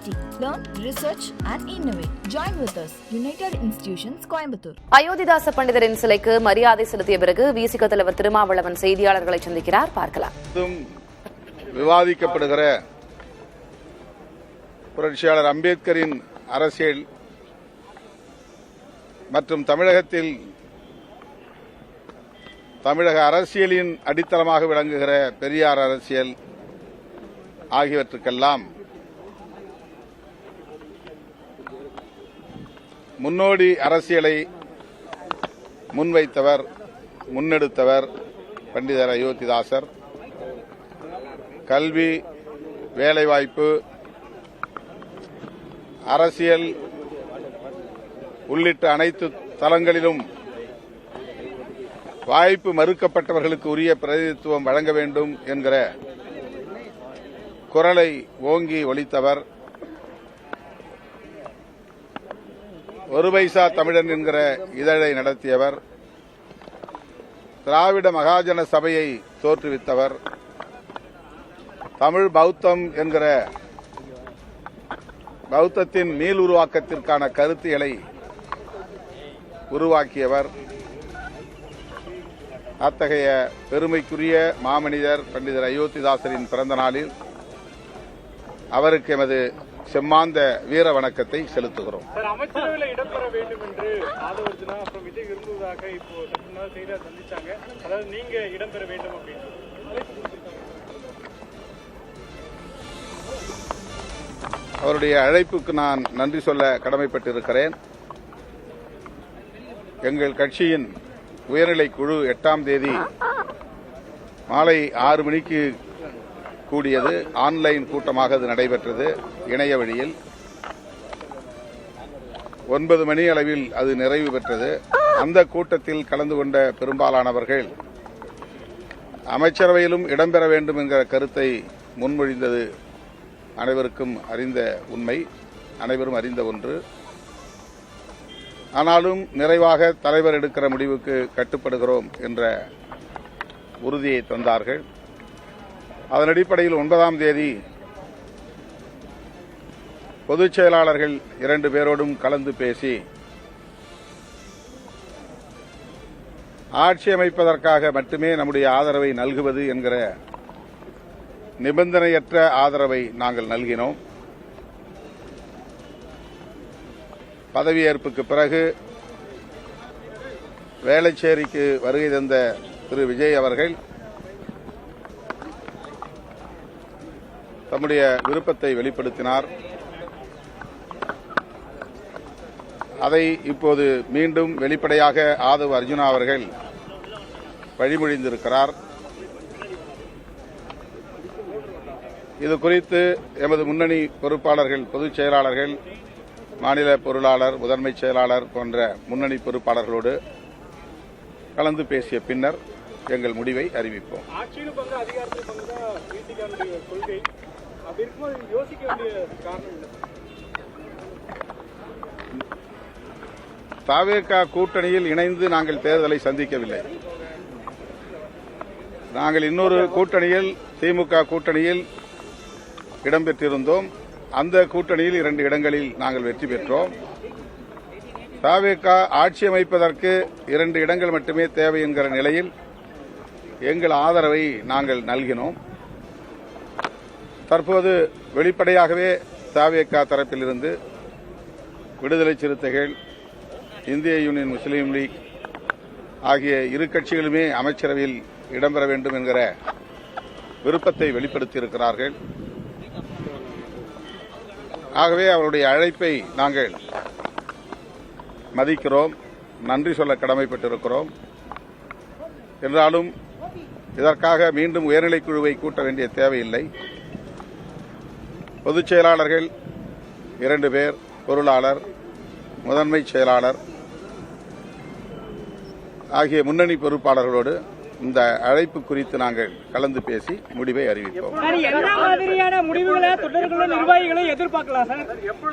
University. Learn, research and innovate. Join with us. United Institutions, Coimbatore. Ayothidasa பண்டிதரின் சிலைக்கு மரியாதை செலுத்திய பிறகு விசிக தலைவர் திருமாவளவன் செய்தியாளர்களை சந்திக்கிறார். பார்க்கலாம். விவாதிக்கப்படுகிற புரட்சியாளர் அம்பேத்கரின் அரசியல் மற்றும் தமிழகத்தில் தமிழக அரசியலின் அடித்தளமாக விளங்குகிற பெரியார் அரசியல் ஆகியவற்றுக்கெல்லாம் முன்னோடி அரசியலை முன்வைத்தவர், முன்னெடுத்தவர் பண்டிதர் அயோத்திதாசர். கல்வி, வேலைவாய்ப்பு, அரசியல் உள்ளிட்ட அனைத்து தளங்களிலும் வாய்ப்பு மறுக்கப்பட்டவர்களுக்கு உரிய பிரதிநிதித்துவம் வழங்க வேண்டும் என்கிற குரலை ஓங்கி ஒலித்தவர். ஒரு பைசா தமிழன் என்கிற இதழை நடத்தியவர். திராவிட மகாஜன சபையை தோற்றுவித்தவர். தமிழ் பௌத்தம் என்கிற பௌத்தத்தின் மீள் உருவாக்கத்திற்கான கருத்துகளை உருவாக்கியவர். அத்தகைய பெருமைக்குரிய மாமனிதர் பண்டிதர் அயோத்திதாசரின் பிறந்த நாளில் அவருக்கு எமது செம்மாந்த வீர வணக்கத்தை செலுத்துகிறோம். அமைச்சரவையில் இடம்பெற வேண்டும் என்று ஆதவர்ஜுனா அப்புறம் விஜய் விரும்புவதாக இப்போ செய்தியாளர் சந்திச்சாங்க. அதாவது நீங்க இடம்பெற வேண்டும் அப்படின்னு அவருடைய அழைப்புக்கு நான் நன்றி சொல்ல கடமைப்பட்டிருக்கிறேன். எங்கள் கட்சியின் உயர்நிலை குழு 8ஆம் தேதி மாலை 6 மணிக்கு கூடியது. ஆன்லைன் கூட்டமாக அது நடைபெற்றது. இணைய வழியில் 9 மணி அளவில் அது நிறைவு பெற்றது. அந்த கூட்டத்தில் கலந்து கொண்ட பெரும்பாலானவர்கள் அமைச்சரவையிலும் இடம்பெற வேண்டும் என்கிற கருத்தை முன்மொழிந்தது அனைவருக்கும் அறிந்த உண்மை, அனைவரும் அறிந்த ஒன்று. ஆனாலும் நிறைவாக தலைவர் எடுக்கிற முடிவுக்கு கட்டுப்படுகிறோம் என்ற உறுதியை தந்தார்கள். அதன் அடிப்படையில் 9ஆம் தேதி பொதுச் செயலாளர்கள் 2 பேரோடும் கலந்து பேசி ஆட்சி அமைப்பதற்காக மட்டுமே நம்முடைய ஆதரவை நல்குவது என்கிற நிபந்தனையற்ற ஆதரவை நாங்கள் நல்கினோம். பதவியேற்புக்கு பிறகு வேளச்சேரிக்கு வருகை தந்த திரு விஜய் அவர்கள் தம்முடைய விருப்பத்தை வெளிப்படுத்தினார். அதை இப்போது மீண்டும் வெளிப்படையாக ஆதவ் அர்ஜுனா அவர்கள் வழிமொழிந்திருக்கிறார். இது குறித்து எமது முன்னணி பொறுப்பாளர்கள், பொதுச் செயலாளர்கள், மாநில பொருளாளர், முதன்மை செயலாளர் போன்ற முன்னணி பொறுப்பாளர்களோடு கலந்து பேசிய பின்னர் எங்கள் முடிவை அறிவிப்போம். தவேக கூட்டணியில் இணைந்து நாங்கள் தேர்தலை சந்திக்கவில்லை. நாங்கள் இன்னொரு கூட்டணியில், திமுக கூட்டணியில் இடம்பெற்றிருந்தோம். அந்த கூட்டணியில் 2 இடங்களில் நாங்கள் வெற்றி பெற்றோம். தவேக ஆட்சி அமைப்பதற்கு 2 இடங்கள் மட்டுமே தேவை என்கிற நிலையில் எங்கள் ஆதரவை நாங்கள் நல்கினோம். தற்போது வெளிப்படையாகவே தவேக தரப்பிலிருந்து விடுதலை சிறுத்தைகள், இந்திய யூனியன் முஸ்லீம் லீக் ஆகிய இரு கட்சிகளுமே அமைச்சரவையில் இடம்பெற வேண்டும் என்கிற விருப்பத்தை வெளிப்படுத்தியிருக்கிறார்கள். ஆகவே அவருடைய அழைப்பை நாங்கள் மதிக்கிறோம், நன்றி சொல்ல கடமைப்பட்டிருக்கிறோம். என்றாலும் இதற்காக மீண்டும் உயர்நிலைக் குழுவை கூட்ட வேண்டிய தேவையில்லை. பொதுச் செயலாளர்கள் 2 பேர், பொருளாளர், முதன்மை செயலாளர் ஆகிய முன்னணி பொறுப்பாளர்களோடு இந்த அழைப்பு குறித்து நாங்கள் கலந்து பேசி முடிவை அறிவிப்போம். என்ன மாதிரியான முடிவுகளை தொண்டர்களும் நிர்வாகிகளும் எதிர்பார்க்கலாம் சார்?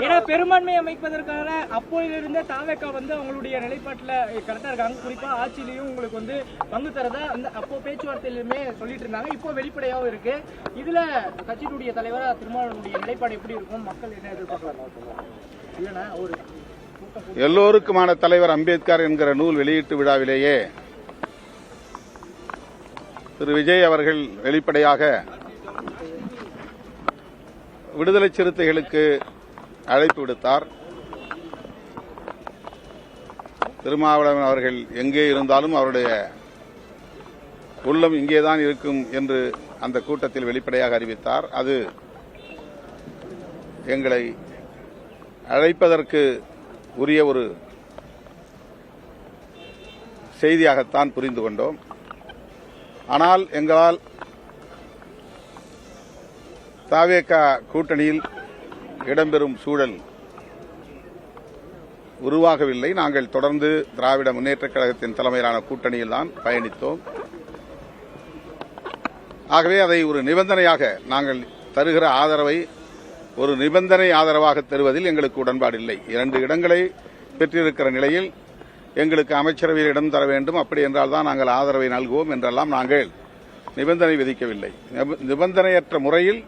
ஏன்னா பெரும்பான்மை அமைப்பதற்கான அப்போதிலிருந்து தாவேக்கா அவங்களுடைய நிலைப்பாட்டில் கரெக்டா இருக்காங்க. குறிப்பா ஆட்சியிலையும் உங்களுக்கு பங்கு தரதா அந்த அப்போ பேச்சுவார்த்தையிலுமே சொல்லிட்டு இருந்தாங்க. இப்போ வெளிப்படையாகவும் இருக்கு. இதுல கட்சியினுடைய தலைவரா திருமாவளவனுடைய நிலைப்பாடு எப்படி இருக்கும்? மக்கள் என்ன எதிர்பார்க்கலாம்? இல்லைன்னா ஒரு எல்லோருக்குமான தலைவர் அம்பேத்கர் என்கிற நூல் வெளியீட்டு விழாவிலேயே திரு விஜய் அவர்கள் வெளிப்படையாக விடுதலை சிறுத்தைகளுக்கு அழைப்பு விடுத்தார். திருமாவளவன் அவர்கள் எங்கே இருந்தாலும் அவருடைய உள்ளம் இங்கேதான் இருக்கும் என்று அந்த கூட்டத்தில் வெளிப்படையாக அறிவித்தார். அது எங்களை அழைப்பதற்கு உரிய ஒரு செய்தியாகத்தான் புரிந்து கொண்டோம். ஆனால் எங்களால் தாவேகா கூட்டணியில் இடம்பெறும் சூழல் உருவாகவில்லை. நாங்கள் தொடர்ந்து திராவிட முன்னேற்றக் கழகத்தின் தலைமையிலான கூட்டணியில் தான் பயணித்தோம். ஆகவே அதை ஒரு நிபந்தனையாக நாங்கள் தருகிற ஆதரவை ஒரு நிபந்தனை ஆதரவாக தருவதில் எங்களுக்கு உடன்பாடு இல்லை. 2 இடங்களை பெற்றிருக்கிற நிலையில் எங்களுக்கு அமைச்சரவையில் இடம் தர வேண்டும், அப்படி என்றால் தான் நாங்கள் ஆதரவை நல்குவோம் என்றெல்லாம் நாங்கள் நிபந்தனை விதிக்கவில்லை. நிபந்தனையற்ற முறையில்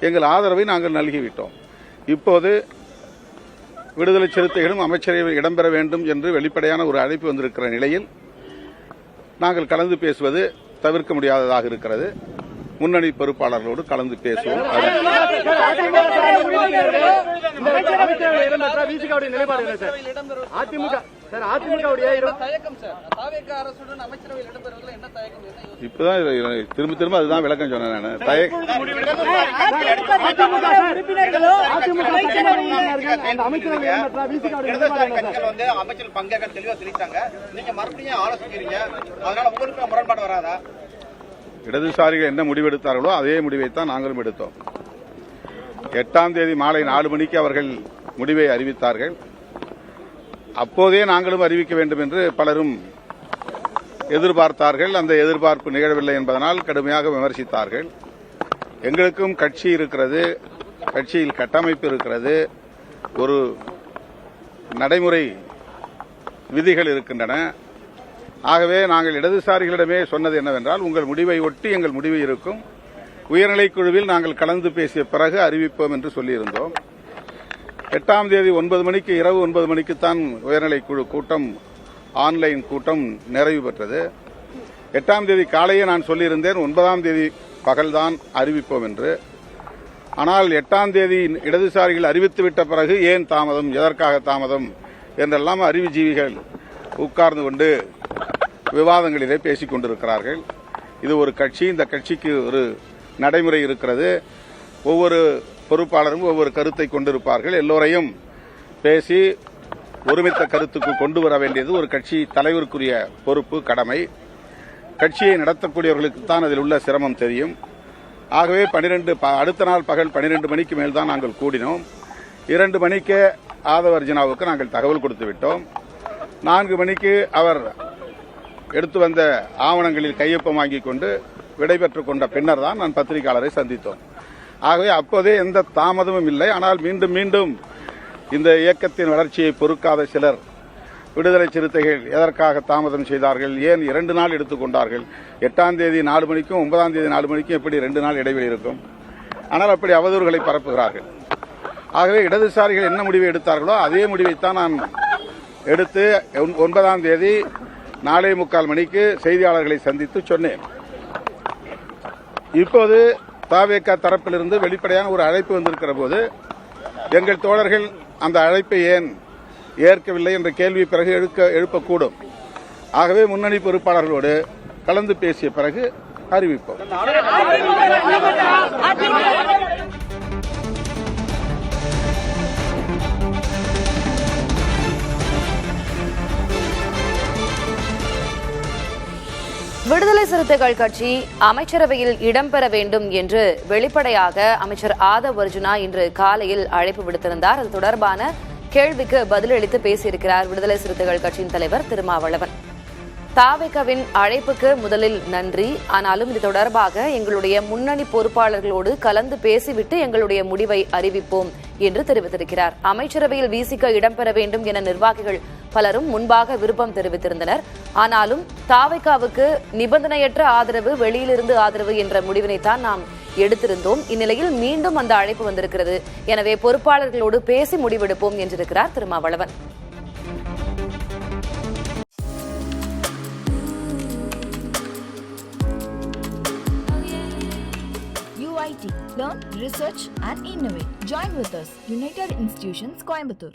எங்கள் ஆதரவை நாங்கள் நல்கிவிட்டோம். இப்போது விடுதலை சிறுத்தைகளும் அமைச்சரவையில் இடம்பெற வேண்டும் என்று வெளிப்படையான ஒரு அழைப்பு வந்திருக்கிற நிலையில் நாங்கள் கலந்து பேசுவது தவிர்க்க முடியாததாக இருக்கிறது. முன்னணி பொறுப்பாளர்களோடு கலந்து பேசுவோம். இப்பதான் திரும்ப அதுதான் விளக்கம் சொன்னேன். அமைச்சர் பங்கேற்க தெளிவா தெரிவித்தாங்க. நீங்க மறுபடியும் ஆலோசிக்கிறீங்க, அதனால உங்களுக்கு முரண்பாடு வராதா? இடதுசாரிகள் என்ன முடிவெடுத்தார்களோ அதே முடிவைத்தான் நாங்களும் எடுத்தோம். 8ஆம் தேதி மாலை 4 மணிக்கு அவர்கள் முடிவை அறிவித்தார்கள். அப்போதே நாங்களும் அறிவிக்க வேண்டும் என்று பலரும் எதிர்பார்த்தார்கள். அந்த எதிர்பார்ப்பு நிகழவில்லை என்பதனால் கடுமையாக விமர்சித்தார்கள். எங்களுக்கும் கட்சி இருக்கிறது, கட்சியில் கட்டமைப்பு இருக்கிறது, ஒரு நடைமுறை விதிகள் இருக்கின்றன. ஆகவே நாங்கள் இடதுசாரிகளிடமே சொன்னது என்னவென்றால், உங்கள் முடிவை ஒட்டி எங்கள் முடிவு இருக்கும், உயர்நிலைக் குழுவில் நாங்கள் கலந்து பேசிய பிறகு அறிவிப்போம் என்று சொல்லியிருந்தோம். 8ஆம் தேதி 9 மணிக்கு இரவு 9 மணிக்குத்தான் உயர்நிலைக் குழு கூட்டம், ஆன்லைன் கூட்டம் நிறைவு பெற்றது. 8ஆம் தேதி காலையே நான் சொல்லியிருந்தேன் 9ஆம் தேதி பகல்தான் அறிவிப்போம் என்று. ஆனால் 8ஆம் தேதி இடதுசாரிகள் அறிவித்துவிட்ட பிறகு ஏன் தாமதம், எதற்காக தாமதம் என்றெல்லாம் அறிவுஜீவிகள் உட்கார்ந்து கொண்டு விவாதங்களிலே பேசிக் கொண்டிருக்கிறார்கள். இது ஒரு கட்சி, இந்த கட்சிக்கு ஒரு நடைமுறை இருக்கிறது. ஒவ்வொரு பொறுப்பாளரும் ஒவ்வொரு கருத்தை கொண்டிருப்பார்கள். எல்லோரையும் பேசி ஒருமித்த கருத்துக்கு கொண்டு வர வேண்டியது ஒரு கட்சி தலைவருக்குரிய பொறுப்பு, கடமை. கட்சியை நடத்தக்கூடியவர்களுக்குத்தான் அதில் உள்ள சிரமம் தெரியும். ஆகவே அடுத்த நாள் பகல் 12 மணிக்கு மேல் தான் நாங்கள் கூடினோம். 2 மணிக்கு ஆதவ அர்ஜுனாவுக்கு நாங்கள் தகவல் கொடுத்து விட்டோம். 4 மணிக்கு அவர் எடுத்து வந்த ஆவணங்களில் கையொப்பம் வாங்கிக் கொண்டு விடைபெற்றுக் கொண்ட பின்னர் தான் நான் பத்திரிகையாளரை சந்தித்தோம். ஆகவே அப்போதே எந்த தாமதமும் இல்லை. ஆனால் மீண்டும் மீண்டும் இந்த இயக்கத்தின் வளர்ச்சியை பொறுக்காத சிலர், விடுதலை சிறுத்தைகள் எதற்காக தாமதம் செய்தார்கள், ஏன் 2 நாள் எடுத்துக் கொண்டார்கள், 8ஆம் தேதி 4 மணிக்கும் 9ஆம் தேதி 4 மணிக்கும் எப்படி 2 நாள் இடைவெளி இருக்கும்? ஆனால் அப்படி அவதூறுகளை பரப்புகிறார்கள். ஆகவே இடதுசாரிகள் என்ன முடிவை எடுத்தார்களோ அதே முடிவைத்தான் நான் எடுத்து 9ஆம் தேதி 4:45 மணிக்கு செய்தியாளர்களை சந்தித்து சொன்னேன். இப்போது தாவேகா தரப்பிலிருந்து வெளிப்படையான ஒரு அழைப்பு வந்திருக்கிற போது எங்கள் தோழர்கள் அந்த அழைப்பை ஏன் ஏற்கவில்லை என்ற கேள்வி பிறகு எழுப்பக்கூடும். ஆகவே முன்னணி பொறுப்பாளர்களோடு கலந்து பேசிய பிறகு அறிவிப்போம். விடுதலை சிறுத்தைகள் கட்சி அமைச்சரவையில் இடம்பெற வேண்டும் என்று வெளிப்படையாக அமைச்சர் ஆதவ் அர்ஜுனா இன்று காலையில் அழைப்பு விடுத்திருந்தார். அது தொடர்பான கேள்விக்கு பதிலளித்து பேசியிருக்கிறார் விடுதலை சிறுத்தைகள் கட்சியின் தலைவர் திருமாவளவன். தாவேகாவின் அழைப்புக்கு முதலில் நன்றி. ஆனாலும் இது தொடர்பாக எங்களுடைய முன்னணி பொறுப்பாளர்களோடு கலந்து பேசிவிட்டு எங்களுடைய முடிவை அறிவிப்போம் என்று தெரிவித்திருக்கிறார். அமைச்சரவையில் விசிக இடம்பெற வேண்டும் என நிர்வாகிகள் பலரும் முன்பாக விருப்பம் தெரிவித்திருந்தனர். ஆனாலும் தாவேகாவுக்கு நிபந்தனையற்ற ஆதரவு, வெளியிலிருந்து ஆதரவு என்ற முடிவினைத்தான் நாம் எடுத்திருந்தோம். இந்நிலையில் மீண்டும் அந்த அழைப்பு வந்திருக்கிறது. எனவே பொறுப்பாளர்களோடு பேசி முடிவெடுப்போம் என்றிருக்கிறார் Thirumavalavan. UIT. Learn, research and innovate. Join with us. United Institutions, Coimbatore.